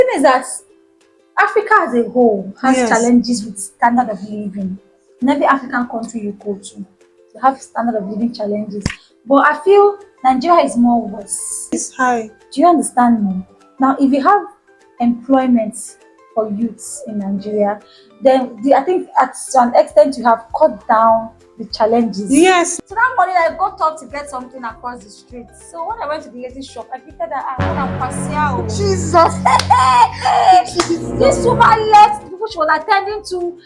The thing is that Africa as a whole has Yes. challenges with standard of living. In every African country you go to, you have standard of living challenges. But I feel Nigeria is more worse. It's high. Do you understand me? Now, if you have employment for youths in Nigeria, then I think at an extent you have cut down the challenges. Yes. So that morning I got up to get something across the street. So when I went to the lady shop, I greeted her, I'm Pasia. Jesus. This woman left the people she was attending to.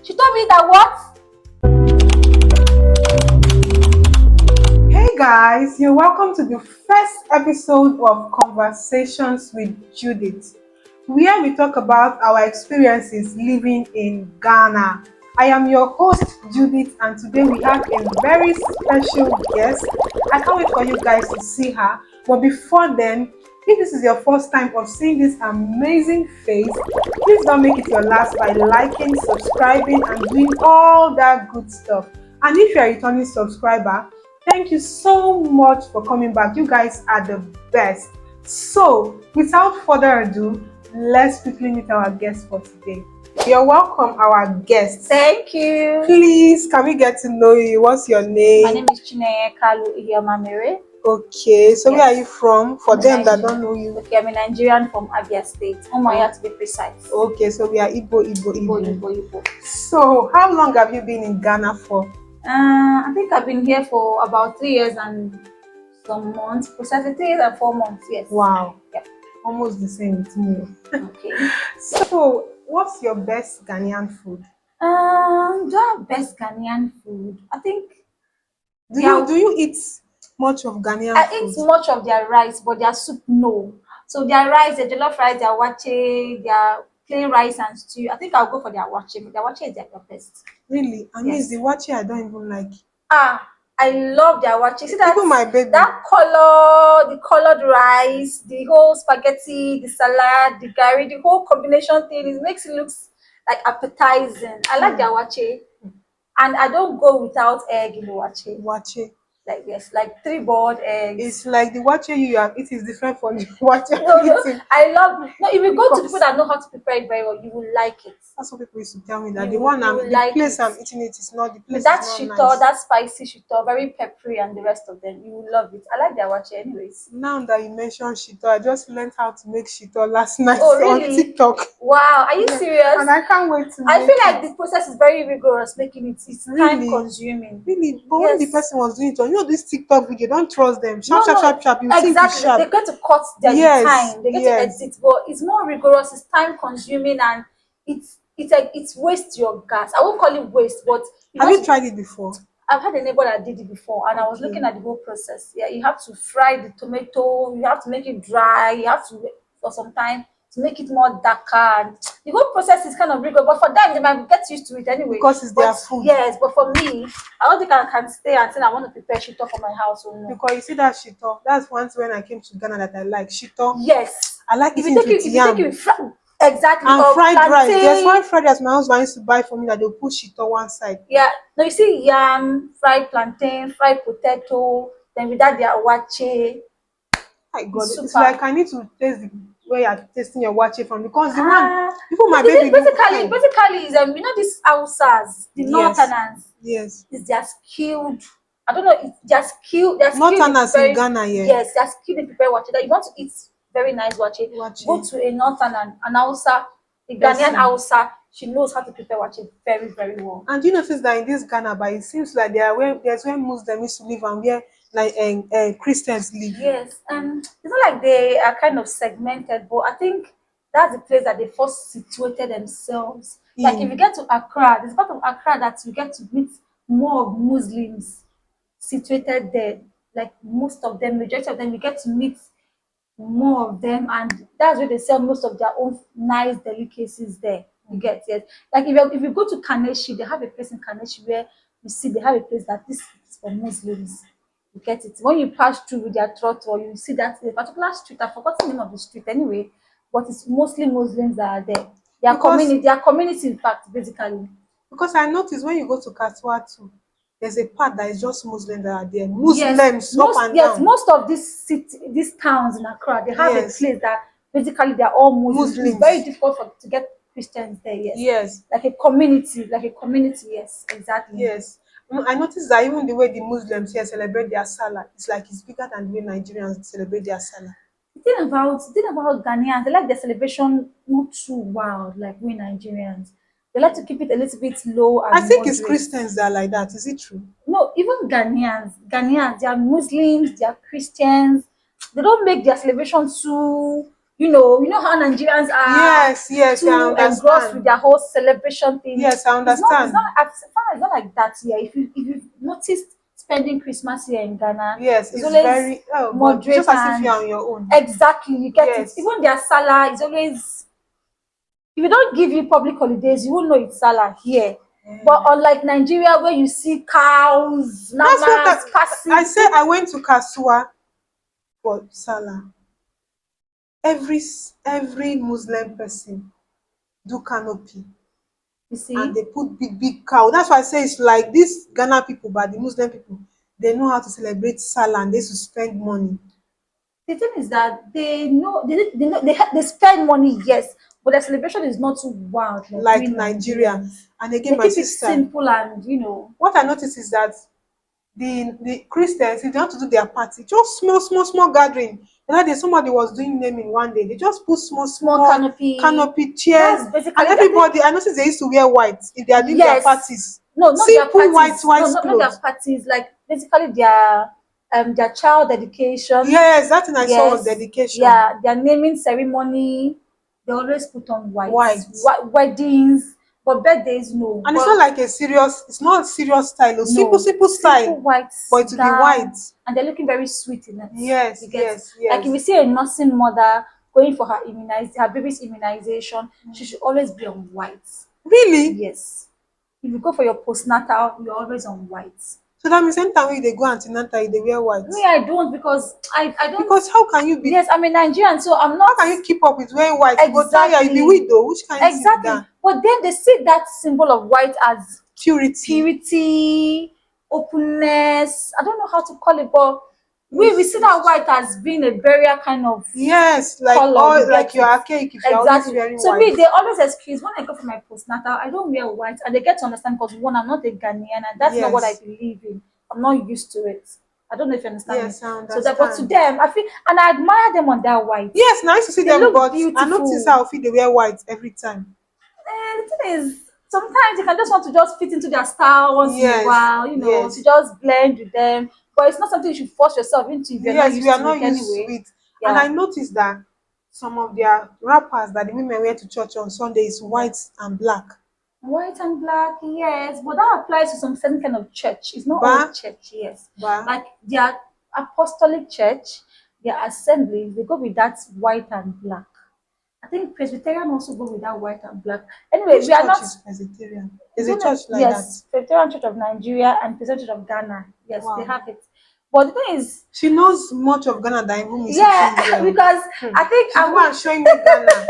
She told me that what? Hey guys, you're welcome to the first episode of Conversations with Judith, where we talk about our experiences living in Ghana. I am your host Judith, and today we have a very special guest. I can't wait for you guys to see her. But before then, if this is your first time of seeing this amazing face, please don't make it your last by liking, subscribing, and doing all that good stuff. And if you're a returning subscriber, thank you so much for coming back. You guys are the best. So, without further ado, let's quickly meet our guest for today. You're welcome, our guest. Thank you. Please, can we get to know you? What's your name? My name is Chineye Kalu Ihemamere. Okay, so where are Yes. you from? For I'm a them that Nigerian. don't know you. Okay, I'm a Nigerian from Abia State. Umuahia to be precise. Okay, so we are Igbo. Igbo. So, how long have you been in Ghana for? I think I've been here for about 3 years and some months. Precisely 3 years and 4 months. Yes. Wow. Yeah. Almost the same with me. Okay. So, what's your best Ghanaian food? Do I have best Ghanaian food? I think Do Yeah. you eat much of Ghanaian I food? eat much of their rice, but their soup no. So their rice, their jollof rice, their wache, their plain rice and stew. I think I'll go for their wache. Their wache is their best. Really? And Yes. it's the wachi I don't even like. I love their wache. See that? Even my baby. That color, the colored rice, the whole spaghetti, the salad, the curry, the whole combination thing, it makes it look like appetizing. I like their wache. And I don't go without egg in the wache. Wache. Like 3 boiled eggs. It's like the wache you have eaten is different from the wache No, I'm eating. I love no. If you go to Because- people that know how to prepare it very well, you will like it. That's what people used to tell me, that You the will- one you will the like place it. I'm eating it is not the place. That is shito, not nice. that spicy shito, very peppery, and the rest of them, you will love it. I like their wache, anyways. Now that you mentioned shito, I just learned how to make shito last night Oh, on really? TikTok. Wow, are you Yeah. serious? And I can't wait to I make feel like it. the process is very rigorous, making it. It's Really? time consuming. Really, but when the Yes. person was doing it on, this TikTok video, don't trust them. Sharp. You think it's Exactly. sharp. They're going to cut their Yes, time. They get yes. to edit, but it's more rigorous. It's time consuming, and it's waste your gas. I won't call it waste, but Have you tried it before? I've had a neighbor that did it before, and I was Okay. looking at the whole process. Yeah, you have to fry the tomato. You have to make it dry. You have to wait for some time to make it more darker. And the whole process is kind of rigorous, but for them, they might get used to it anyway. Because it's their food. Yes, but for me, I don't think I can stay until I want to prepare shito for my house. Or no. Because you see that shito, that's once when I came to Ghana that I like shito. Yes. I like If eating you it take it, with if you yam take it with exactly and or fried rice. plantain. There's one fried rice my husband used to buy for me that they'll put shito one side. Yeah, no, you see yam, fried plantain, fried potato, then with that their wache. My God, it's Super. like I need to taste the way you're tasting your wache from, because the one Ah, even my but baby look basically, fine. basically is these Hausas, the Yes. Northerners, Yes. is they're skilled. I don't know, it's they're skilled. They're skilled Northerners in preparing- Ghana, yeah. Yes, they're skilled in preparing wache. That you want to eat very nice wache. Wache. Go to a Northern an Hausa, a Person. Ghanaian Hausa. She knows how to prepare wache very, very well. And do you notice that in this Ghana, but it seems like there's where Muslims used to live and where like Christians live. Yes, it's not like they are kind of segmented, but I think that's the place that they first situated themselves. Like if you get to Accra, there's part of Accra that you get to meet more of Muslims situated there. Like most of them, majority of them, you get to meet more of them, and that's where they sell most of their own nice delicacies there. You get it. Like if you go to Kaneshi, they have a place in Kaneshi where you see they have a place that this is for Muslims. You get it. When you pass through with their trottoir, you see that a particular street. I forgot the name of the street anyway, but it's mostly Muslims that are there. Their community, in fact, basically. Because I noticed when you go to Katwa too, there's a part that is just Muslims that are there. Muslims up and down. Most of these towns in Accra, they have Yes. a place that basically they're all Muslims. It's very Muslims. difficult to get Christians there. Yes, Yes, like a community. Yes, exactly. yes. I noticed that even the way the Muslims here celebrate their Salah, it's like it's bigger than the way Nigerians celebrate their Salah. The thing about Ghanaians, they like their celebration not too wild like we Nigerians. They like to keep it a little bit low I and think it's moderate. Christians that are like that. Is it true? No, even Ghanaians, they are Muslims, they are Christians. They don't make their celebration too, you know how Nigerians are Yes, yes, I too engrossed with understand. their whole celebration thing. Yes, I It's not understand. as far as not like that here. If you've noticed spending Christmas here in Ghana, Yes, it's it's always very, oh God, it's moderate just as if you're and on your own. exactly you get it. Yes. Even their Salah is always if you don't give you public holidays, you won't know it's Salah here. But unlike Nigeria, where you see cows, That's what llamas I passing, said. I went to Kasua for Salah. Every Muslim person do canopy you and see. they put big big cow. That's why I say it's like these Ghana people, but the Muslim people, they know how to celebrate Salah and they should spend money The thing is that they spend money, yes, but the celebration is not too wild like we like Nigeria. Nigerians. And again, They my keep it sister, simple and what I noticed is that the Christians, if they want to do their party, just small gathering. Another day, somebody was doing naming one day. They just put small small canopy. canopy chairs, That's basically and I think everybody. I noticed they used to wear white if they are doing their yes. parties. No, not their Simple parties. white No, not their clothes. parties. Like basically their child dedication. Yes, that thing I saw was Yes, dedication. yeah, their naming ceremony. They always put on white. White. Weddings, but birthdays no. And it's not But like a serious. It's not serious style. It's simple, no, simple simple style, white but it will be gown, white. and they're looking very sweet in it. Yes, You get yes, like if yes. you see a nursing mother going for her baby's immunization, she should always be on white. Really? Yes. If you go for your postnatal, you're always on white. So that means anytime when they go antenatal, they wear white. Me, I don't because I don't. Because how can you be? Yes, I'm a Nigerian, so I'm not How can you keep up with wearing white? You go tire. You be exactly widow. Which kind of thing be exactly. that? But then they see that symbol of white as Purity. purity, openness. I don't know how to call it, but we see that It's- white as being a barrier kind of yes, like color. You all get like you're it. archaic if you're always Exactly. wearing So white. me, they always excuse when I go for my postnatal, I don't wear white, and they get to understand because one, I'm not a Ghanaian, and that's not what I Yes, believe in. I'm not used to it. I don't know if you understand me. yes, I So that, but to understand. them, I feel, and I admire them on that white. Yes, now I used to see They them, look but I notice beautiful. how feel they wear white every time. And the thing is, sometimes you can just want to just fit into their style once in a Yes, while, to yes, just blend with them. But it's not something you should force yourself into if you're not yes. We used are to it not used to anyway. it, and Yeah. I noticed that some of their wrappers that the women wear to church on Sunday is Yeah. white and black. White and black, yes, but that applies to some certain kind of church. It's not all Ba, church, yes. ba. Like their apostolic church, their assemblies, they go with that white and black. I think Presbyterian also go with that white and black. Anyway, we Which are church not. is Presbyterian? Is Is a it not? church like that? Yes, Presbyterian Church of Nigeria and Presbyterian Church of Ghana. Yes, they Wow. have it. But the thing is, She knows much of Ghana than even me yeah, sitting here. because I think She's the one showing me Ghana.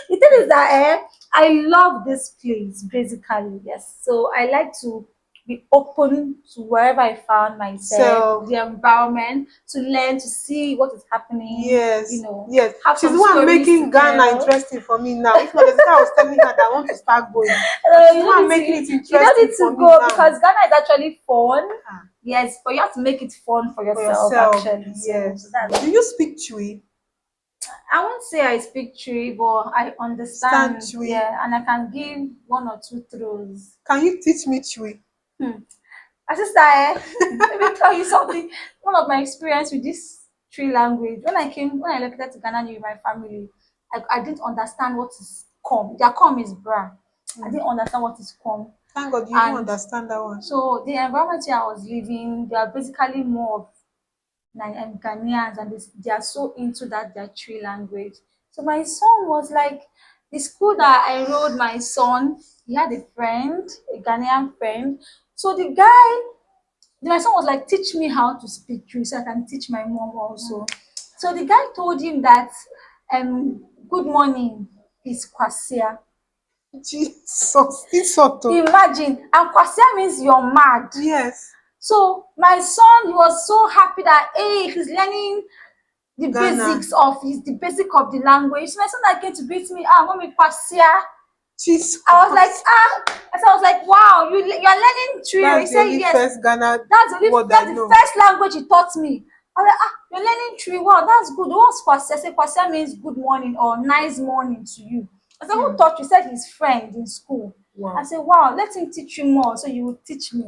the thing is that I love this place basically. Yes, so I like to be open to wherever I found myself, So the environment, to learn, to see what is happening. yes, yes. Have She's some the one stories to making Ghana tell. interesting for me now. If not, the time I was telling her that I want to start going. And Uh, she's you the don't one need to making it you don't interesting need for to me go now. because Ghana is actually fun. Ah, Yes, but you have to make it fun for for yourself yourself. actually. So Yes. that's Do you speak Chui? I won't say I speak Tree, but I Stand understand. Chui. Yeah, and I can give one or two throws. Can you teach me Chui? Hmm. My sister, let me tell you something. One of my experience with this tree language, when I located to Ghana with my family, I didn't understand what is com. Their com is bra. I didn't understand what is com. Thank God you even And understand that one. so the environment where I was living, they are basically more of Ghanaians, and they are so into that their tree language. So my son was like, the school that I enrolled my son, he had a friend, a Ghanaian friend. So my son was like, teach me how to speak Tree so I can teach my mom also. So the guy told him that good morning is kwasia. Jesus, it's so tough. Imagine, and kwasia means you're mad. Yes. So my son, he was so happy that hey, he's learning the Ghana. basics of the basic of the language. So my son that came to beat me, mommy kwasia. Jesus. I was like, so I was like, wow, you're learning Trio. He That's the said only yes. first Ghana word I That's the know. first language he taught me. I was like, you're learning Trio. Wow, that's good. What's kwasia? I said kwasia means good morning or nice morning to you. I said, who taught you? He said his friend in school. I Wow. said, wow, let him teach you more so you will teach me.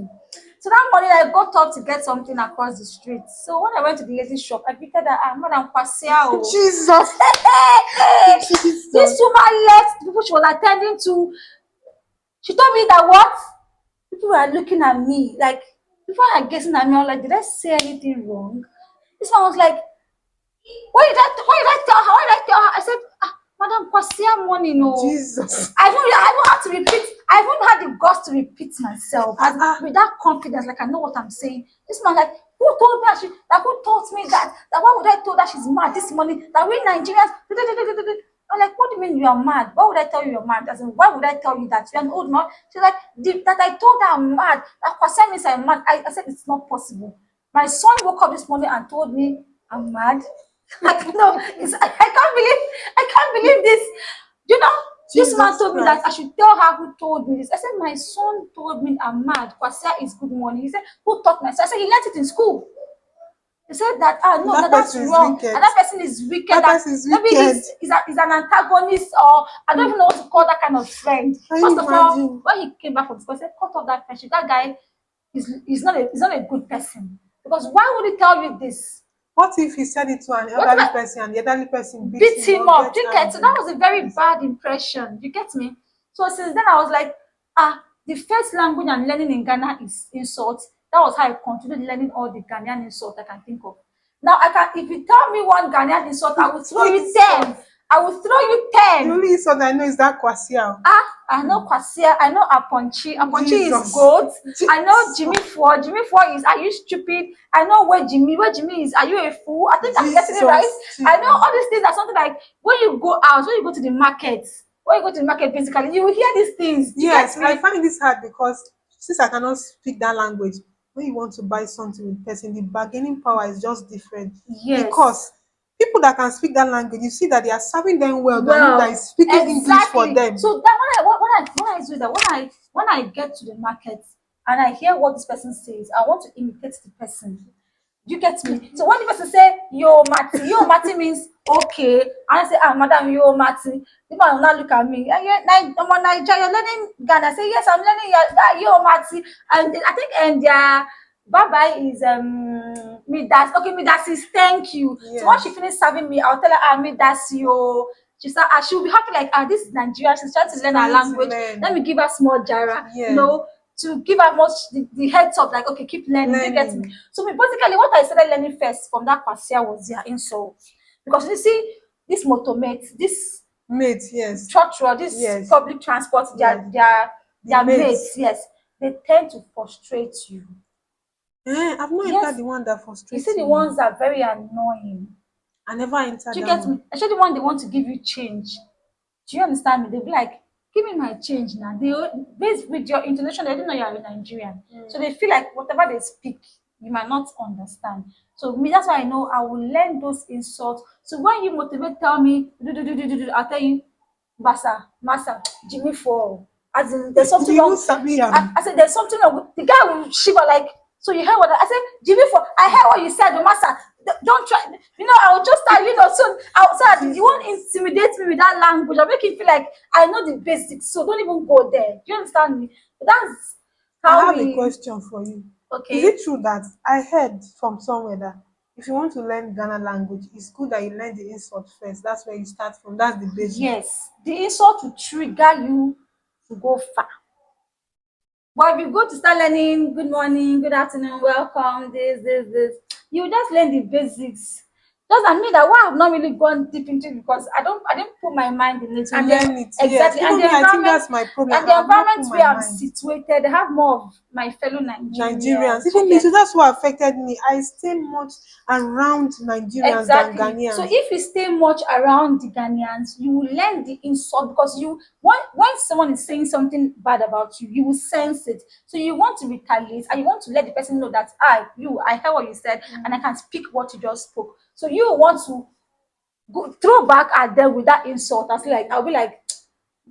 So that morning I got up to get something across the street. So when I went to the lady shop, I greeted her, Madam Kwasia. Jesus. This Jesus. woman left the people she was attending to. She told me that what? People were looking at me. Like, people are guessing at me. I was like, did I say anything wrong? This one was like, why did I tell her? Why did I tell her? I said, Madam Kwasia money, no. Jesus. I don't have to repeat. I even had the guts to repeat myself with that confidence, like I know what I'm saying. This man, like, who told me who taught me that? That why would I tell that she's mad this morning? That we Nigerians. I'm like, what do you mean you are mad? Why would I tell you you're mad? As in, why would I tell you that you're an old man? She's like, that I told her I'm mad. That Kwasa means I'm mad. I said it's not possible. My son woke up this morning and told me I'm mad. Like, no, I can't believe this. You know, this man Jesus told me that Christ. I should tell her who told me this. I said, my son told me I'm mad. Kwasia is good morning. He said, who taught me? So I said, he learned it in school. He said that, no, That that's person is wrong. wicked. And that person is wicked. That That person is maybe wicked. he's an antagonist, or I don't even know what to call that kind of friend. Can First you of all, imagine? when he came back from school, I said, cut off that friendship. That guy is not a good person. Because why would he tell you this? What if he said it to an What if elderly I person and the elderly person beats beat him him or up? Do gets you get? So angry? that was a very bad impression. You get me? So since then I was like, the first language I'm learning in Ghana is insult. That was how I continued learning all the Ghanaian insults I can think of. Now I can, if you tell me one Ghanaian insult, I will throw you 10. I will throw you The 10. only insult I know is that kwasia. I know Kwasia, I know Aponchi. Aponchi is Jesus. goat. I know Jesus. Jimmy Four. Jimmy Four is, are you stupid? I know where Jimmy is, are you a fool? I think I'm getting it right. I know all these things are something like when you go out, when you go to the market, basically, you will hear these things. Do you Yes, get I me? find this hard because since I cannot speak that language, when you want to buy something with person, the bargaining power is just different. Yes. Because people that can speak that language, you see that they are serving them well than you that is Well, speaking English for exactly. them. So that when I do that, when I get to the market and I hear what this person says, I want to imitate the person. You get me? So when the person say yo Mati means okay, and I say madam yo Mati, the man will not look at me. I'm on Nigeria, you're learning Ghana. I say yes, I'm learning that yo Mati, and I think and their bye bye is Midas. Okay, Midas is thank you. So once she Yes. finish serving me, I'll tell her Midas yo. She'll be happy like this is Nigeria. She's trying to learn our Trying to language. learn. Let me give her small jara. Yes. To give her much the heads up, like okay, keep learning. Do you get me? Learning. So basically, what I started learning first from that kwasia was their insults, because you see, this motomate, this Mate, yes. church road, this Yes. public transport, Yes. The their mates. mates, yes, they tend to frustrate you. I've not entered Yes, the one that you see frustrates the me. ones that are very annoying. I never entered Do you that get me? one. Especially the one they want to give you change. Do you understand me? They'll be like, give me my change now. Based with your intonation, they don't know you're a Nigerian. So they feel like whatever they speak, you might not understand. So me, that's why I know I will learn those insults. So when you motivate, tell me, I'll tell you, Massa, Jimmy for. As in, there's something You wrong. sabi I said, there's something wrong. The guy will shiver like, so you heard what I said, Jimmy for. I heard what you said, Massa. Don't try. I will just start, so outside, you won't Jesus. intimidate me with that language. I'll make you feel like I know the basics. So don't even go there. Do you understand me? That's I how have a we, question for you. Is okay. it true that I heard from somewhere that if you want to learn Ghana language, it's good that you learn the insult first. That's where you start from. That's the basic. Yes, the insult will trigger you to go far. But if you go to start learning good morning, good afternoon, welcome, this, you just learn the basics. Just admit that why I've not really gone deep into it, because I didn't put my mind in it. To And then learn it, yes. exactly, Even me, I think that's my problem. I the have not put environment my where I'm mind. situated, they have more of my fellow Nigerians, Nigerians. You even me get too. That's what affected me. I stay much around Nigerians than exactly. So Ghanaians. if you stay much around the Ghanaians, you will learn the insult, because when someone is saying something bad about you, you will sense it. So you want to retaliate and you want to let the person know that I heard what you said and I can speak what you just spoke. So you want to go throw back at them with that insult. I'll be like,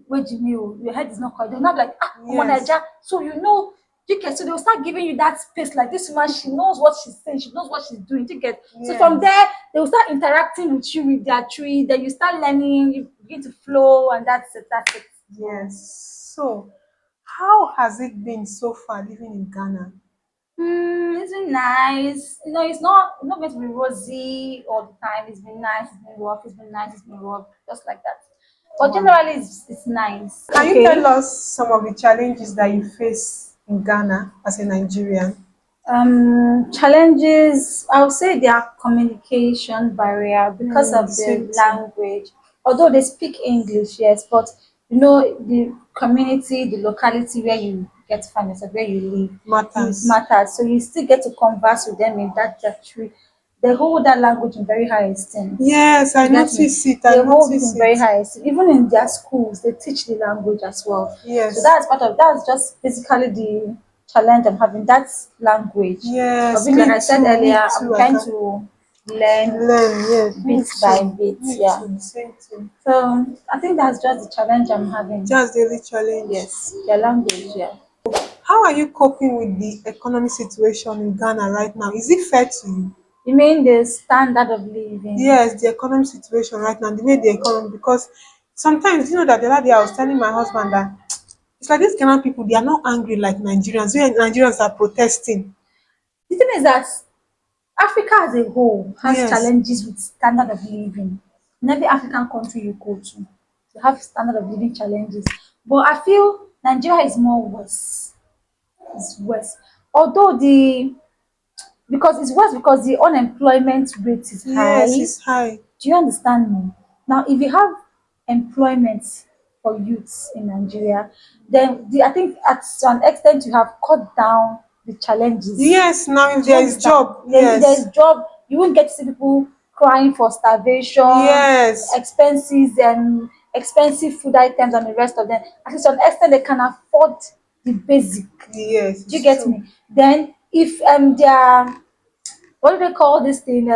wait, Jimmy, your head is not correct. They'll not be like, come on, Yes. Naija. So you get, so they'll start giving you that space, like this woman, she knows what she's saying, she knows what she's doing, you get. So from Yes. there, they will start interacting with you with their tree, then you start learning, you begin to flow, and that's it. Yes. So, how has it been so far living in Ghana? It's been nice. It's not going to be rosy all the time. It's been nice, it's been rough, it's been nice, it's been rough, just like that. But Wow. generally, it's nice. Can you tell Okay. us some of the challenges that you face in Ghana as a Nigerian? Challenges, I would say their communication barrier because Hmm, the of same the thing. language. Although they speak English, yes, but the community, the locality where you get to find yourself, where you live, it Matters. matters. So you still get to converse with them in that territory. They hold that language in very high esteem. Yes, I You get me? notice it. I They hold it notice in very it. high esteem. Even in their schools, they teach the language as well. So Yes. that's just basically the challenge I'm having. That's language. Of Yes, which, like me I said too. Me earlier, I'm too. I trying can to learn learn. Yes, bit me by too. bit. Me Yeah. too. The same thing. So I think that's just the challenge I'm having. Just daily challenge. Yes, the language. Yeah. How are you coping with the economic situation in Ghana right now? Is it fair to you? You mean the standard of living? Yes, the economic situation right now, the way the economy, because sometimes you know that the other day I was telling my husband that it's like these Ghanaian people, they are not angry like Nigerians. We Nigerians are protesting. The thing is that Africa as a whole has Yes, challenges with standard of living. In every African country you go to, you have standard of living challenges. But I feel Nigeria is more worse. It's worse. Although it's worse because the unemployment rate is yes, high. it's high. Do you understand me? Now, if you have employment for youths in Nigeria, then I think at some extent you have cut down the challenges. Yes, now if Do you there is understand? job, Then if there is yes, job, you won't get to see people crying for starvation, yes, expenses and expensive food items and the rest of them. At least to an extent they can afford the basic. yes, Do you it's get true. me? Then if their what do they call this thing?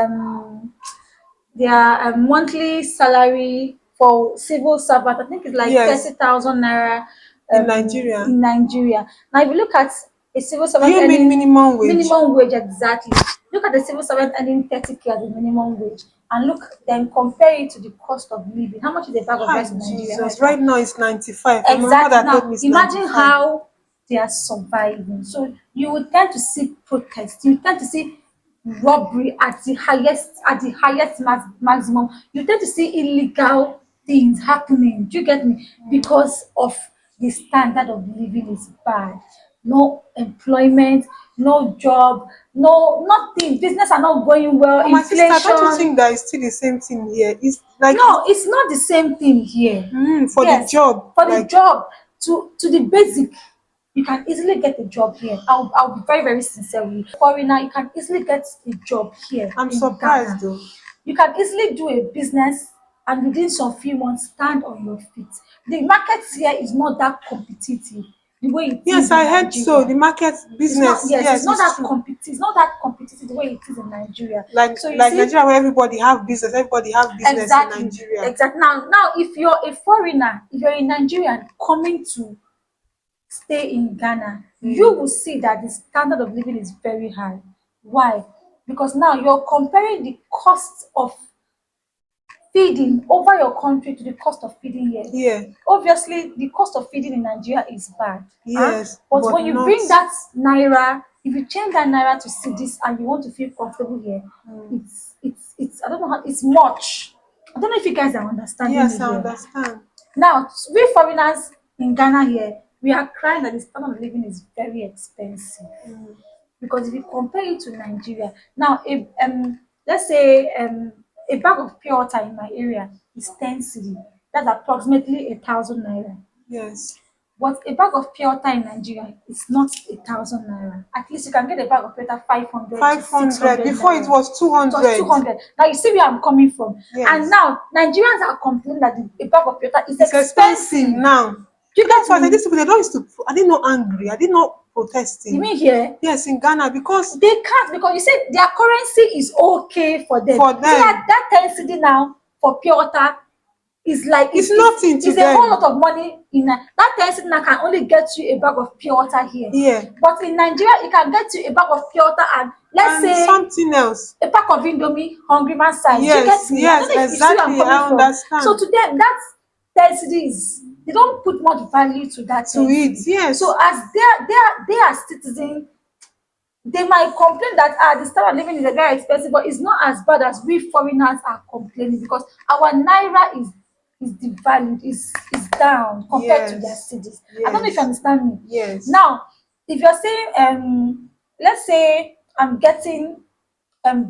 Their monthly salary for civil servant, I think it's like Yes, 30,000 naira in Nigeria. in Nigeria. Now, if you look at a civil Do servant you mean earning minimum wage? minimum wage, exactly. Look at the civil servant earning 30K as the minimum wage, and then compare it to the cost of living. How much is a bag of Hi, rice in Nigeria right Jesus. now? Right now it's 95. And my Exactly. mother told Now, me it's imagine 95. how they are surviving. So you would tend to see protests. You tend to see robbery at the highest maximum. You tend to see illegal things happening. Do you get me? Because of the standard of living is bad. No employment, no job, no nothing. Business are not going well. But my sister, don't you Inflation. think that it's still the same thing here? It's like No, it's not the same thing here. for the Yes, job. for the Like job, to the basic, you can easily get a job here. I'll be very, very sincere with you. Foreigner, you can easily get a job here I'm in surprised Ghana. though. You can easily do a business and within some few months stand on your feet. The market here is not that competitive the way it Yes, is I in heard so. Nigeria. The market It's not, business, yes, yes, it's true. it's not that competitive the way it is in Nigeria. Like So you like see, Nigeria where everybody have business in exactly, Nigeria. exactly. Now, if you're a foreigner, if you're a Nigerian coming to stay in Ghana, you Mm. will see that the standard of living is very high. Why? Because now you're comparing the cost of feeding over your country to the cost of feeding here. Yeah, Obviously, the cost of feeding in Nigeria is bad. Huh? yes, But but when you not bring that naira, if you change that naira to cedis and you want to feel comfortable here, it's I don't know how it's much. I don't know if you guys are understanding me yes, I here. understand. Now, we foreigners in Ghana here, we are crying that the standard of living is very expensive. Because if you compare it to Nigeria, now if let's say a bag of pure water in my area is 10 cedi. That's approximately 1,000 naira. Yes. But a bag of pure water in Nigeria is not 1,000 naira. At least you can get a bag of pure water 500 to 500. 600 Before it naira. was It was 200. 200. Now you see where I'm coming from. And Yes. now Nigerians are complaining that a bag of pure water is It's expensive expensive. now. Do So you that's get why I said me? these people they don't used to are they not angry? Are they not protesting. You mean here? Yes, in Ghana, because They can't, because you said their currency is okay for them. for You see them, that 10 cedi now for pure water is like it's nothing to is a whole them. lot of money in that 10 cedi now can only get you a bag of pure water here. Yeah, But in Nigeria, it can get you a bag of pure water and let's and say something else. a pack of Indomie, hungry man size. Do you get Yes, me? I yes, don't know if you see where I'm exactly. coming I from. So understand. to them, that 10 cedi is they don't put much value to that To 10 it, cedi. yes, So as they are citizens, they might complain that the standard of living is very expensive, but it's not as bad as we foreigners are complaining because our naira is devalued, is down compared to their yes, cities. I don't know if you yes, understand me. yes, Now, if you're saying let's say I'm getting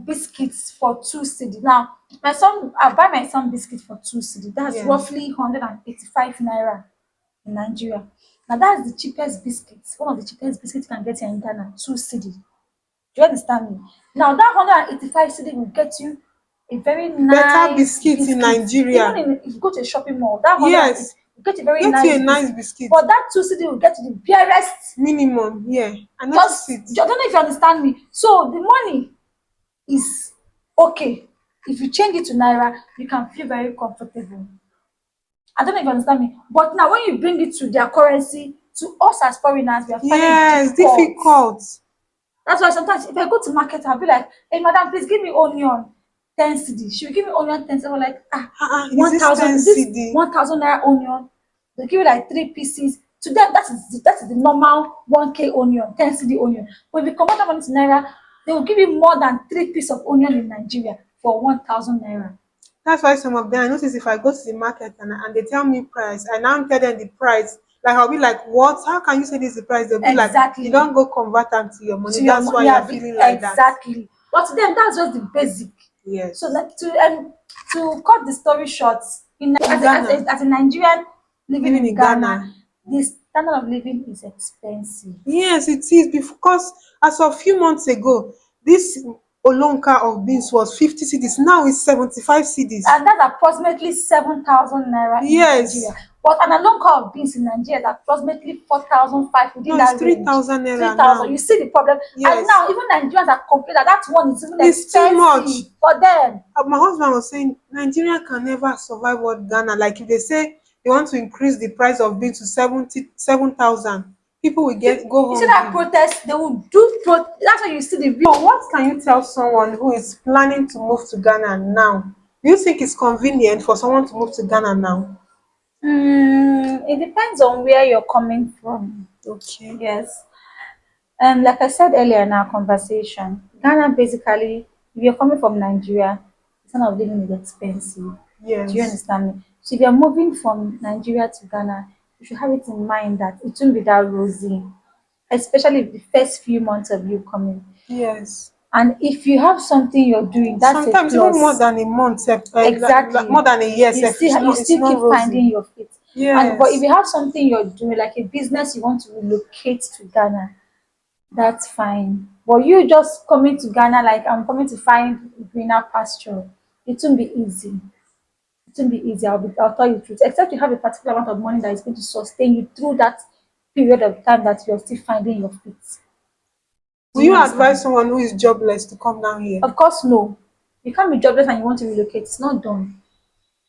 biscuits for 2 cedi. Now, I buy my son biscuits for 2 cedi. That's yes. roughly 185 naira in Nigeria. Now that's the cheapest biscuits, one of the cheapest biscuits you can get here in Ghana, 2 cedi. Do you understand me? Now that 185 cedi will get you a very Better nice biscuits in biscuit. Even Nigeria. if you go to a shopping mall, that 180 Yes, will get a very get you a nice nice biscuit. biscuit. But that 2 cedi will get you the barest. Minimum, yeah. I notice Just it. I don't know if you understand me. So the money is okay. If you change it to naira, you can feel very comfortable. I don't know if you understand me. But now when you bring it to their currency, to us as foreigners, we are finding it Yes, difficult. difficult. That's why sometimes if I go to market, I'll be like, hey madam, please give me onion 10 cedi. She will give me onion 10 cedi. I'm like, Is this 1,000, 10 is this CD? 1,000 naira onion? They give you like 3 pieces. To them, that is the normal 1K onion, 10 cedi onion. But if you convert that money to naira, they will give you more than 3 pieces of onion in Nigeria for 1,000 naira. That's why some of them, I notice if I go to the market and they tell me price, I now tell them the price. Like I'll be like, what? How can you say this is the price? They'll be like, you Exactly. don't go convert them to your money. To your That's why you're yeah, feeling like that. exactly. But to them, that's just the basic. So Yes. like to cut the story short, In Ghana, as a Nigerian living living in in Ghana, Ghana. the standard of living is expensive. Yes, it is because as of few months ago, this Olonka of beans was 50 cedis. Now it's 75 cedis. And that's approximately 7,000 naira in Yes. Nigeria. But an alone car of beans in Nigeria is approximately 4,005 No, within it's that range. 3,000 naira 3,000. You now. see the problem? And Yes. now even Nigerians are complaining that one is even It's too much. expensive for them. My husband was saying Nigeria can never survive what Ghana. Like if they say they want to increase the price of beans to 7,000, people will get go You see that hungry. protest, they will do that's why you see the So what can you tell someone who is planning to move to Ghana now? Do you think it's convenient for someone to move to Ghana now? it depends on where you're coming from. Okay. Yes. Like I said earlier in our conversation, Ghana basically, if you're coming from Nigeria, the standard of living is expensive. Do you Yes. understand me? So if you're moving from Nigeria to Ghana, you should have it in mind that it won't be that rosy, especially the first few months of you coming. Yes. And if you have something you're doing, that's a Sometimes even more plus. than a month, Exactly. more than a year, sef, You it's still not keep rosy. finding your feet. And but if Yes. you have something you're doing, like a business you want to relocate to Ghana, that's fine. But you just coming to Ghana like I'm coming to find greener pasture, it won't be easy. It won't be easy. I'll tell you the truth. Except you have a particular amount of money that is going to sustain you through that period of time that you're still finding your feet. Do Will you you advise understand? someone who is jobless to come down here? Of course, no. You can't be jobless and you want to relocate. It's not done.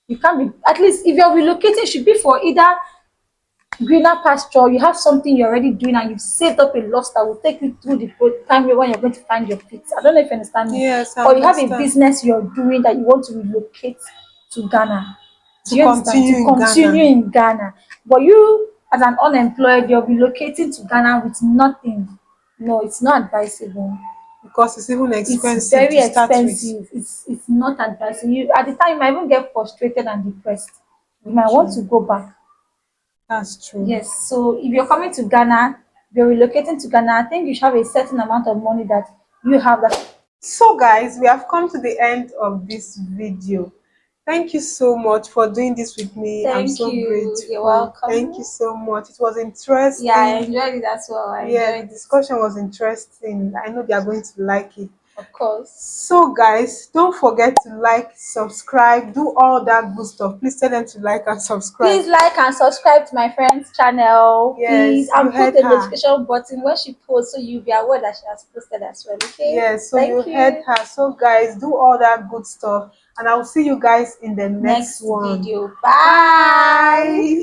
You can't be, at least if you're relocating, it should be for either greener pasture, you have something you're already doing and you've saved up a lot that will take you through the time when you're going to find your feet. I don't know if you understand me. Yes, I Or you have a understand. business you're doing that you want to relocate to Ghana. Do To you understand? continue To in continue Ghana in Ghana. But you, as an unemployed, you're relocating to Ghana with nothing. No, it's not advisable. because it's even It's expensive very to start with. expensive. It's not advisable. You at the time you might even get frustrated and depressed. You might want Okay, to go back. that's true. Yes, so if you're coming to Ghana, if you're relocating to Ghana, I think you should have a certain amount of money that you have that. So, guys, we have come to the end of this video. Thank you so much for doing this with me. I'm Thank so you. You're grateful. Thank you welcome. so much. It was Yeah, I interesting. enjoyed it as well. I Yeah, the enjoyed it. discussion was interesting. I know they are going to like it. Of course. So guys, don't forget to like, subscribe, do all that good stuff. Please tell them to like and subscribe. Please like and subscribe to my friend's channel. Please, Yes, you and put heard the her. notification button when she posts so you'll be aware that she has posted as well. Okay? Yes, so you Thank heard you. her. So guys, do all that good stuff, and I'll see you guys in the next Next one. video. Bye. Bye.